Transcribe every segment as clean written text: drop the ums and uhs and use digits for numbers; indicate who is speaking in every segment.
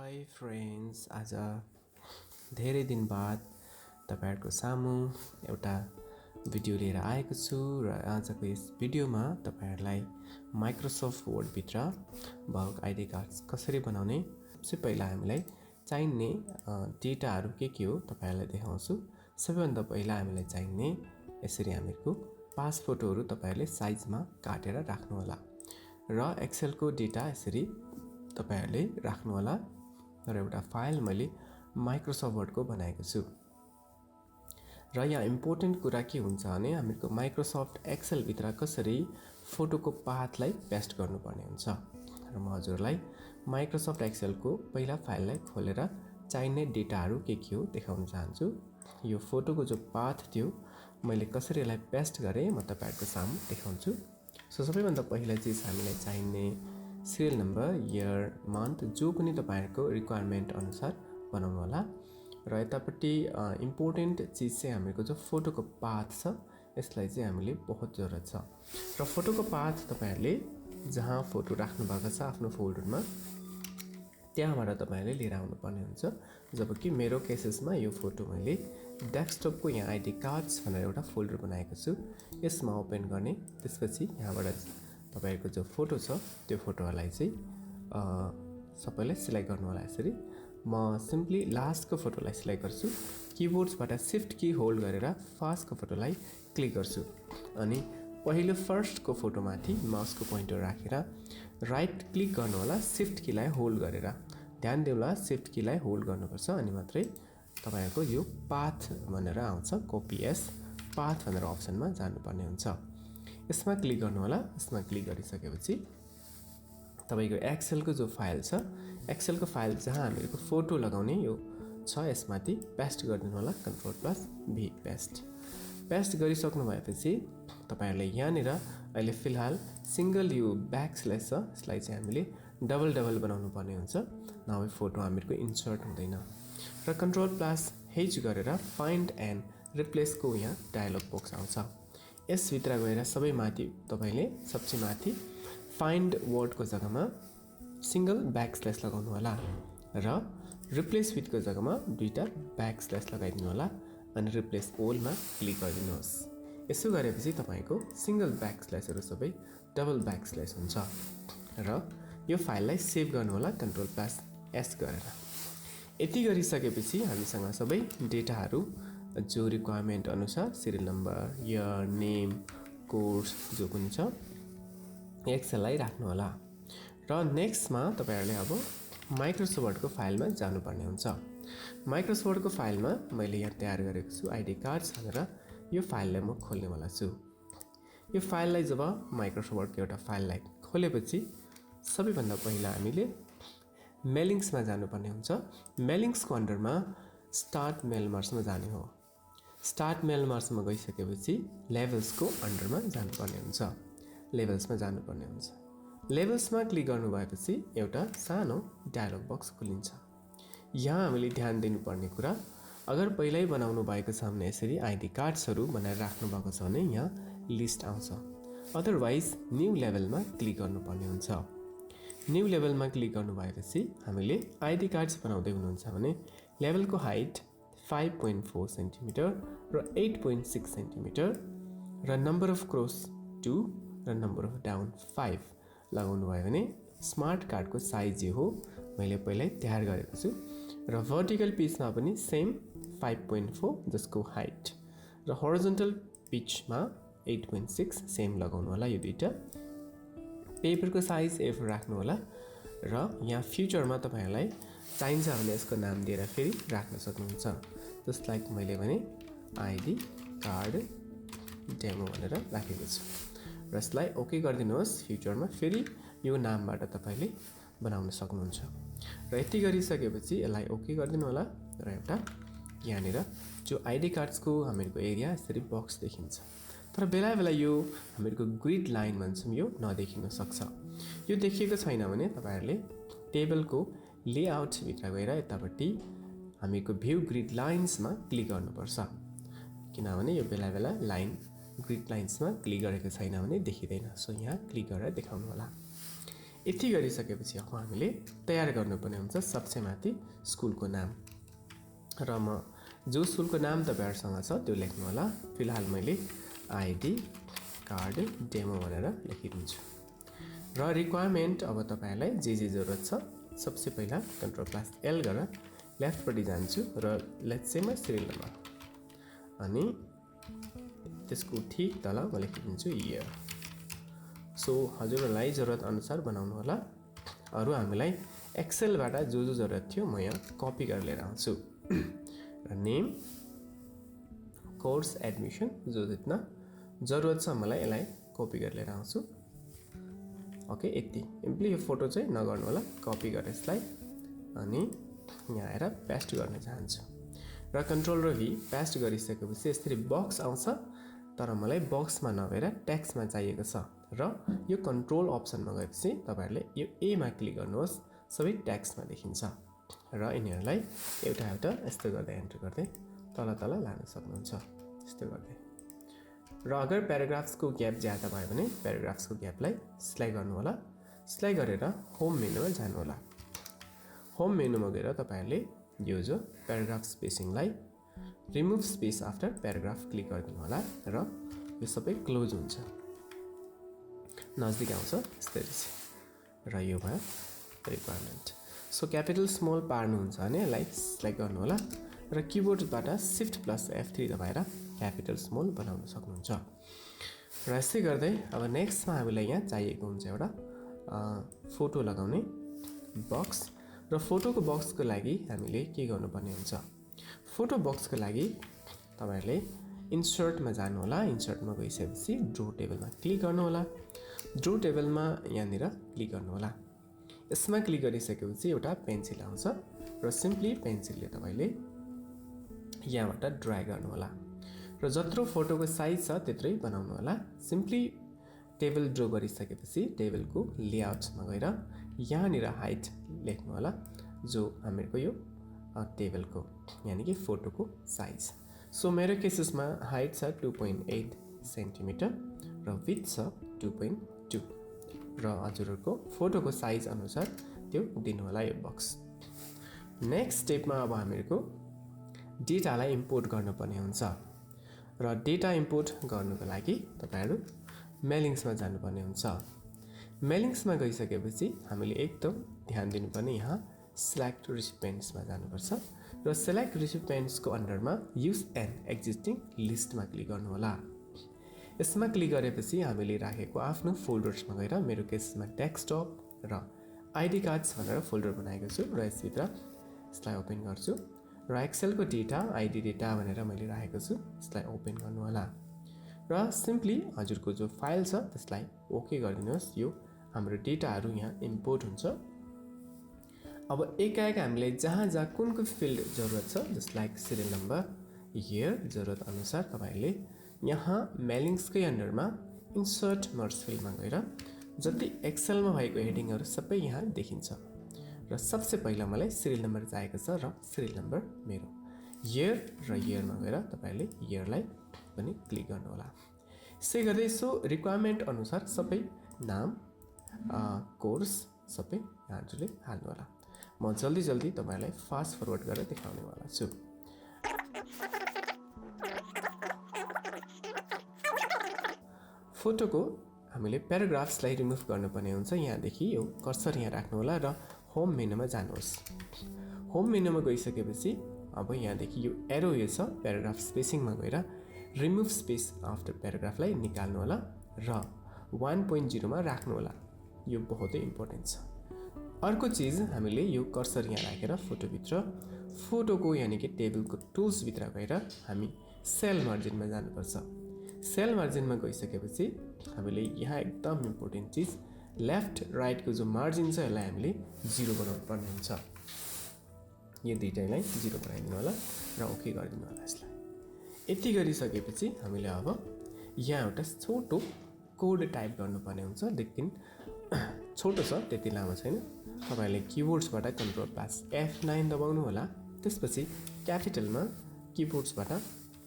Speaker 1: High friends, आज धेरै दिन बाद तपाईहरुको सामु एउटा भिडियो लिएर आएको छु र आजको यस भिडियोमा तपाईहरुलाई माइक्रोसफ्ट वर्ड भित्र बल्क आईडी कार्ड्स कसरी बनाउने सबसे पहिला हामीलाई चाहिने डेटाहरु के हो तपाईहरुलाई देखाउँछु। सबैभन्दा पहिला हामीलाई चाहिने यसरी हामीहरुको पास फोटोहरु तपाईहरुले साइजमा काटेर राख्नु होला र एक्सेल को डेटा यसरी तपाईहरुले राख्नु होला र एउटा फाइल मैले माइक्रोसफ्ट वर्ड को बनाएको छु। र यहाँ इम्पोर्टेन्ट कुरा के हुन्छ भने हामीहरुको माइक्रोसफ्ट एक्सेल भित्र कसरी फोटोको पाथलाई पेस्ट गर्नुपर्ने हुन्छ र म हजुरलाई माइक्रोसफ्ट एक्सेल को पहिला फाइललाई खोलेर चाहिने डेटाहरु के हो देखाउन चाहन्छु। यो फोटोको जो पाथ थियो मैले कसरी यसलाई पेस्ट गरे म तपाईहरुको सामु देखाउँछु। सो सबैभन्दा पहिला चाहिँ हामीलाई चाहिने सिरियल नम्बर, इयर, मन्थ जो पनि तपाईहरुको रिक्वायरमेन्ट अनुसार बनाउनु होला र यतापट्टि इम्पोर्टेन्ट चीज चाहिँ हामीको जो फोटोको पाथ छ यसलाई चाहिँ हामीले बहुत जरुरत छ र फोटोको पाथ तपाईहरुले जहाँ फोटो राख्नु भएको छ आफ्नो फोल्डरमा त्यहाँबाट तपाईहरुले लिएर आउनु पर्ने हुन्छ। जबकि मेरो केसेसमा यो फोटो मैले डेस्कटपको यहाँ आईडी कार्ड्स भनेर एउटा फोल्डर बनाएको छु। यसमा ओपन गर्ने त्यसपछि यहाँबाट तपाईहरुको जो फोटो छ त्यो फोटोलाई चाहिँ सबैले सिलेक्ट गर्नु होला। यसरी म सिम्पली लास्ट को फोटोलाई सिलेक्ट गर्छु। कीबोर्ड्सबाट शिफ्ट की होल्ड गरेर फर्स्ट को फोटोलाई क्लिक गर्छु अनि पहिलो फर्स्ट को फोटो माथि माउसको पोइन्टर राखेर राइट क्लिक गर्नु होला। शिफ्ट कीलाई होल्ड गरेर ध्यान दिनुला, शिफ्ट कीलाई होल्ड गर्नुपर्छ अनि मात्रै तपाईहरुको यो पाथ भनेर आउँछ। कपी एज पाथ भनेर अप्सनमा जानुपर्ने हुन्छ। यसमा क्लिक गर्नु होला। यसमा क्लिक गरिसकेपछि तपाईको एक्सेल को जो फाइल छ, एक्सेल को फाइल जहाँ हामीहरुको फोटो लगाउने यो छ यसमाथि पेस्ट गरिदिनु होला। Ctrl+V paste. पेस्ट गरिसक्नु भएपछि तपाईहरुले यहाँनिर अहिले फिलहाल सिंगल यो ब्याकस्ल्यास छ यसलाई चाहिँ हामीले डबल बनाउनु पर्ने हुन्छ नभए फोटो हामीहरुको इन्सर्ट हुँदैन र Ctrl+H गरेर फाइन्ड एन्ड रिप्लेस को यहाँ डायलग बक्स आउँछ। यस भित्र गएर सबै माथि तपाईले सबसे माथि फाइन्ड वर्ड को जग्गामा सिंगल ब्याकस्ल्यास लगाउनु होला र रिप्लेस विथ को जग्गामा दुईटा ब्याकस्ल्यास लगाइदिनु होला अनि रिप्लेस ऑल मा क्लिक गरिदिनुहोस्। यसो गरेपछि तपाईको सिंगल ब्याकस्ल्यासहरु सबै डबल ब्याकस्ल्यास हुन्छ र यो फाइललाई सेभ गर्नु होला Ctrl+S गरेर। यति गरिसकेपछि हामीसँग सबै डेटाहरु जो रिक्वायरमेन्ट अनुसार serial number, year, name, course जो पनि छ एक्सेललाई राख्नु होला र नेक्स्टमा तपाईहरुले अब माइक्रोसफ्ट वर्ड को फाइलमा जानुपर्ने हुन्छ। माइक्रोसफ्ट वर्ड को फाइलमा मैले यहाँ तयार गरेको छु आईडी कार्ड्स भनेर यो फाइललाई म खोल्ने वाला छु। यो फाइललाई जब माइक्रोसफ्ट वर्ड को एउटा फाइललाई खोलेपछि सबैभन्दा पहिला हामीले मेलिङ्समा जानुपर्ने हुन्छ। मेलिङ्स को अन्डरमा स्टार्ट मेल मर्जमा जाने हो। स्टार्ट मेल मर्जमा गइसकेपछि लेभल्स को अन्डरमा जानुपर्ने हुन्छ। लेभल्समा जानुपर्ने हुन्छ। लेभल्समा क्लिक गर्नु भएपछि एउटा सानो डायलग बक्स खुलिन्छ। यहाँ हामीले ध्यान दिनुपर्ने कुरा अगर पहिल्यै बनाउनु भएको छ भने यसरी आईडी कार्ड्सहरु बनाएर राख्नु भएको छ भने यहाँ लिस्ट आउँछ। अदरवाइज न्यू लेभलमा क्लिक गर्नुपर्ने हुन्छ। न्यू लेभलमा क्लिक गर्नु भएपछि हामीले आईडी कार्ड्स बनाउँदै हुनुहुन्छ भने लेभलको हाइट 5.4 सेन्टिमिटर र 8.6 सेन्टिमिटर र नम्बर अफ क्रस 2 र नम्बर अफ डाउन 5 लगाउनु भयो भने स्मार्ट कार्ड को साइज यो हो मैले पहिल्यै तयार गरेको छु र भर्टिकल पिचमा पनि सेम 5.4 जसको हाइट र हरिजोन्टल पिचमा 8.6 सेम लगाउनु होला। यो दुईटा पेपरको साइज एफ राख्नु होला र यहाँ फ्युचरमा तपाईहरुलाई चाहिन्छ भने यसको नाम दिएर फेरि राख्न सक्नुहुन्छ। जस्ट लाइक मैले भने आईडी कार्ड डेमो भनेर राखेको छु र यसलाई ओके गरिदिनुहोस्। फ्युचरमा फेरि यो नामबाट तपाईले बनाउन सक्नुहुन्छ र यति गरिसकेपछि यसलाई ओके गरिदिनु होला र एउटा यहाँनिर जो आईडी कार्ड्स को हामीहरुको एरिया यसरी बक्स देखिन्छ। तर बेला बेला यो हामीहरुको ग्रिड लाइन भन्छौं यो नदेखिन सक्छ। यो देखिएको छैन भने तपाईहरुले टेबलको लेआउट भित्र गएर यतापट्टि हामीको भ्यू ग्रिड लाइन्समा क्लिक गर्नुपर्छ किनभने यो बेला बेला लाइन ग्रिड लाइन्समा क्लिक गरेको छैन भने देखिदैन। सो यहाँ क्लिक गरेर देखाउनु होला। यति गरिसकेपछि अब हामीले तयार गर्नुपर्ने हुन्छ सबसे माथि स्कुलको नाम। र म जो स्कुलको नाम तपाईहरुसँग छ त्यो लेख्नु होला। फिलहाल मैले आईडी कार्ड डेमो भनेर लेखिदिन्छु। र रिक्वायरमेन्ट अब तपाईहरुलाई जे जरुरत छ सबसे पहिला Ctrl+L गरेर लेफ्टपट्टि जान्छु र लेट्स से मा सिरियल नम्बर अनि त्यसको ठीक तल म लेखिदिन्छु इयर। सो हजुरलाई जरुरत अनुसार बनाउनु होला। अरु हामीलाई एक्सेलबाट जो जरुरत थियो म यहाँ कपी गरेर लिएर आउँछु। र नेम कोर्स एडमिसन जो जितना जरुरत छ मलाई यसलाई कपी गरेर लिएर आउँछु। ओके यति सिम्पली यो फोटो चाहिँ नगर्नु होला, कपी गरेर यसलाई अनि यहाँ आएर पेस्ट गर्न चाहन्छु। र कन्ट्रोल र भी पेस्ट गरिसकेपछि यसरी बक्स आउँछ, तर मलाई बक्समा नभएर टेक्स्टमा चाहिएको छ। र यो कन्ट्रोल अप्सनमा गएपछि तपाईहरुले यो ए मा क्लिक गर्नुहोस्, सबै टेक्स्टमा देखिन्छ। र यिनीहरुलाई एउटा एउटा यस्तो गर्दै एन्टर गर्दै तल तल लान सक्नुहुन्छ यस्तो गर्दै। र अगर प्याराग्राफ्सको ग्याप ज्यादा भयो भने प्याराग्राफ्सको ग्यापलाई सिलेक्ट गर्नु होला। सिलेक्ट गरेर होम मेनुमा जानु होला। होम मेनुमा गएर तपाईहरुले यो जो प्याराग्राफ स्पेसिङलाई remove space after paragraph click गरिदिनु होला र यो सबै क्लोज हुन्छ, नजदिक आउँछ यसरी चाहिँ। र यो भयो रिक्वायरमेन्ट। सो क्यापिटल स्मल पार्नुहुन्छ भने यसलाई सिलेक्ट गर्नु होला र किबोर्डबाट Shift+F3 दबाएर क्यापिटल स्मल बनाउन सक्नुहुन्छ। र यसै गर्दै अब नेक्स्टमा हामीलाई यहाँ चाहिएको हुन्छ एउटा फोटो लगाउने बक्स। र फोटोको बक्सको लागि हामीले के गर्नुपर्ने हुन्छ, फोटो बक्सको लागि तपाईहरुले इन्सर्टमा जानु होला। इन्सर्टमा गइसकेपछि ड्रो टेबलमा क्लिक गर्नु होला। ड्रो टेबलमा यहाँनिर क्लिक गर्नु होला। यसमा क्लिक गरिसकेपछि एउटा पेन्सिल आउँछ र सिम्पली पेन्सिलले तपाईले यहाँबाट ड्र्याग गर्नु होला र जत्रो फोटोको साइज छ त्यत्रै बनाउनु होला। सिम्पली टेबल ड्रो गरिसकेपछि टेबलको लेआउटमा गएर यहाँनिर हाइट लेख्नु होला, जो हामीको यो टेबलको यानी कि फोटोको साइज। सो मेरो केसेसमा हाइट छ 2.8 सेन्टिमिटर र विड्थ छ 2.2 र हजुरहरुको फोटोको साइज अनुसार त्यो दिनु होला यो बक्स। नेक्स्ट स्टेपमा अब हामीको डेटालाई इम्पोर्ट गर्नुपर्ने हुन्छ र डेटा इम्पोर्ट गर्नुको लागि तपाईहरु मेलिङ्समा जानुपर्ने हुन्छ। मेलिङ्समा गइसकेपछि हामीले एकदम ध्यान दिनुपर्ने यहाँ सिलेक्ट रिसिपिएन्ट्समा जानुपर्छ र सिलेक्ट रिसिपिएन्ट्सको अन्डरमा युज एन एक्जिस्टिङ लिस्टमा क्लिक गर्नु होला। यसमा क्लिक गरेपछि हामीले राखेको आफ्नो फोल्डर्समा गएर मेरो केसमा डेस्कटप र आईडी कार्ड्स भनेर फोल्डर बनाएको छु र यसभित्र यसलाई ओपन गर्छु र एक्सेलको डेटा आईडी डेटा भनेर मैले राखेको छु, यसलाई ओपन गर्नु होला र सिम्पली हजुरको जो फाइल छ त्यसलाई ओके गरिदिनुहोस्। यो हाम्रो डेटाहरु यहाँ इम्पोर्ट हुन्छ। अब एकाएक हामीले जहाँ कुन फिल्ड जरुरत छ just like serial number, year जरुरत अनुसार तपाईहरुले यहाँ मेलिङ्सकै अन्डरमा इन्सर्ट मर्ज फिल्डमा गएर जति एक्सेलमा भएको हेडिङहरु सबै यहाँ देखिन्छ। र सबसे पहिला मलाई सिरियल नम्बर चाहिएको छ र सिरियल नम्बर मेरो इयर र इयरमा गएर तपाईहरुले इयरलाई पनि क्लिक गर्नु होला। यसै गर्दै सो रिक्वायरमेन्ट अनुसार सबै नाम कोर्स सबै हजुरले हाल्नु होला। म जल्दी तपाईहरुलाई फास्ट फरवर्ड गरेर देखाउने वाला छु। फोटोको हामीले प्याराग्राफ्सलाई रिमुभ गर्नुपर्ने हुन्छ। यहाँदेखि यो कर्सर यहाँ राख्नु होला र होम मेनुमा जानुहोस्। होम मेनुमा गइसकेपछि अब यहाँदेखि यो एरो यो छ प्याराग्राफ स्पेसिङमा गएर रिमुभ स्पेस आफ्टर प्याराग्राफलाई निकाल्नु होला र 1.0 मा राख्नु होला। यो बहुतै इम्पोर्टेन्ट छ। अर्को चीज हामीले यो कर्सर यहाँ राखेर फोटोभित्र फोटोको यानी कि टेबलको टुल्स भित्र गएर हामी सेल मार्जिनमा जानुपर्छ। सेल मार्जिनमा गइसकेपछि हामीले यहाँ एकदम इम्पोर्टेन्ट चीज लेफ्ट राइटको जो मार्जिन छ यसलाई हामीले 0 बनाउनु पर्ने हुन्छ। यो दुईटैलाई 0 बनाइदिनु होला र ओके गरिदिनु होला। यसलाई यति गरिसकेपछि हामीले अब यहाँ एउटा छोटो कोड टाइप गर्नुपर्ने हुन्छ। लेकिन छोटो छ, त्यति लामो छैन। तपाईहरुले किबोर्ड्सबाट Ctrl+F9 दबाउनु होला। त्यसपछि क्यापिटलमा किबोर्ड्सबाट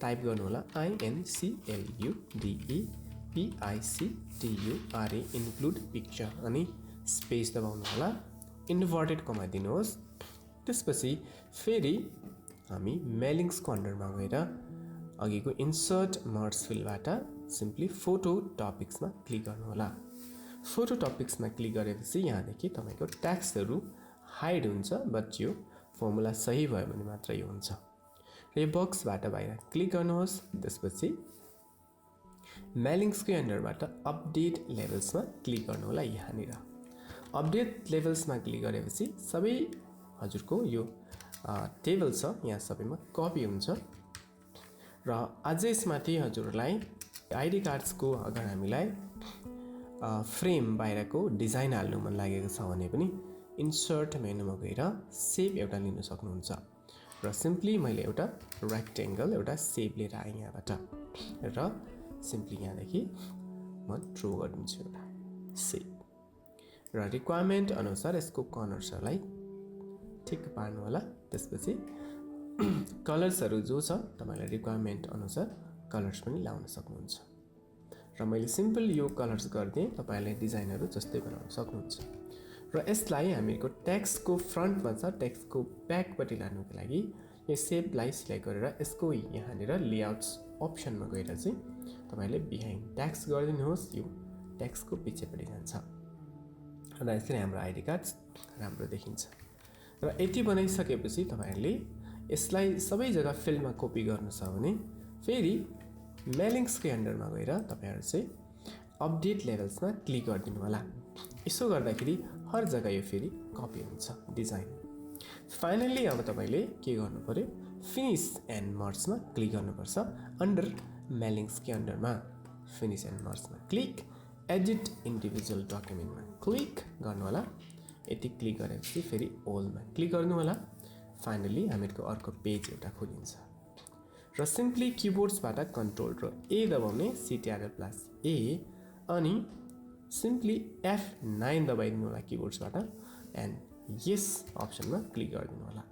Speaker 1: टाइप गर्नु होला INCLUDEPICTURE इन्क्लुड पिक्चर अनि स्पेस दबाउनु होला, इन्भर्टेड कमा दिनुहोस्। त्यसपछि फेरि हामी मेलिङ्सको अन्डरमा गएर अघिको इन्सर्ट मर्ज फिलबाट सिम्पली फोटो टपिक्समा क्लिक गर्नु होला। फोटो टपिक्समा क्लिक गरेपछि यहाँदेखि तपाईँको ट्याक्सहरू हाइड हुन्छ, बट यो फर्मुला सही भयो भने मात्र यो हुन्छ। र यो बक्सबाट बाहिर क्लिक गर्नुहोस्। त्यसपछि मेलिङ्सको अन्डरबाट अपडेट लेभल्समा क्लिक गर्नु होला। यहाँनिर अपडेट लेभल्समा क्लिक गरेपछि सबै हजुरको यो टेबल छ यहाँ सबैमा कपी हुन्छ। र अझै यसमाथि हजुरलाई आइडी कार्ड्सको अगर हामीलाई फ्रेम बाहिरको डिजाइन हाल्नु मन लागेको छ भने पनि इन्सर्ट मेनुमा गएर सेप एउटा लिन सक्नुहुन्छ। र सिम्पली मैले एउटा रेक्टेङ्गल एउटा सेप लिएर आएँ यहाँबाट र सिम्पली यहाँदेखि म ड्रो गरिदिन्छु एउटा सेप। र रिक्वायरमेन्ट अनुसार यसको कर्नर्सहरूलाई ठिक पार्नु होला। त्यसपछि कलर्सहरू जो छ तपाईँलाई रिक्वायरमेन्ट अनुसार कलर्स पनि लाउन सक्नुहुन्छ। र मैले सिम्पल यो कलर्स गरिदिएँ, तपाईँले डिजाइनहरू जस्तै बनाउन सक्नुहुन्छ। र यसलाई हामीको टेक्स्टको फ्रन्टमा छ, टेक्स्टको ब्याकपट्टि लानुको लागि यो सेपलाई सिलेक्ट गरेर यसको यहाँनिर लेआउट्स अप्सनमा गएर चाहिँ तपाईँले बिहाइन्ड टेक्स्ट गरिदिनुहोस्। यो टेक्स्टको पछिपट्टि जान्छ र यसरी हाम्रो आइडी कार्ड राम्रो देखिन्छ। र यति बनाइसकेपछि तपाईँहरूले यसलाई सबै जग्गा फिल्डमा कपी गर्नु छ भने फेरि मेलिङ्सको अन्डरमा गएर तपाईँहरू चाहिँ अपडेट लेभल्समा क्लिक गरिदिनु होला। यसो गर्दाखेरि हर जग्गा यो फेरि कपी हुन्छ डिजाइन। फाइनल्ली अब तपाईँले के गर्नु पर्यो, फिनिस एन्ड मर्जमा क्लिक गर्नुपर्छ। अन्डर मेलिङ्सको अन्डरमा फिनिस एन्ड मर्जमा क्लिक, एडिट इन्डिभिजुअल डकुमेन्टमा क्लिक गर्नु होला। यति क्लिक गरेपछि फेरि ओलमा क्लिक गर्नु होला। फाइनली हामीहरूको अर्को पेज एउटा खोलिन्छ। र सिम्पली किबोर्ड्सबाट कन्ट्रोल र ए दबाउने, CTRL+A अनि सिम्पली F9 दबाइदिनु होला किबोर्ड्सबाट एन्ड यस अप्सनमा क्लिक गरिदिनु होला।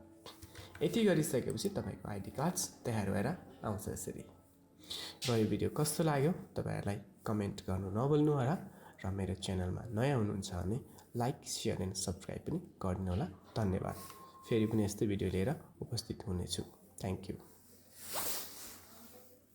Speaker 1: यति गरिसकेपछि तपाईँको आइडी कार्ड्स तयार भएर आउँछ यसरी। र यो भिडियो कस्तो लाग्यो तपाईँहरूलाई कमेन्ट गर्नु नभुल्नु होला। र मेरो च्यानलमा नयाँ हुनुहुन्छ भने लाइक, सेयर एन्ड सब्सक्राइब पनि गरिदिनु होला। धन्यवाद। फेरि पनि यस्तै भिडियो लिएर उपस्थित हुनेछु। Thank you.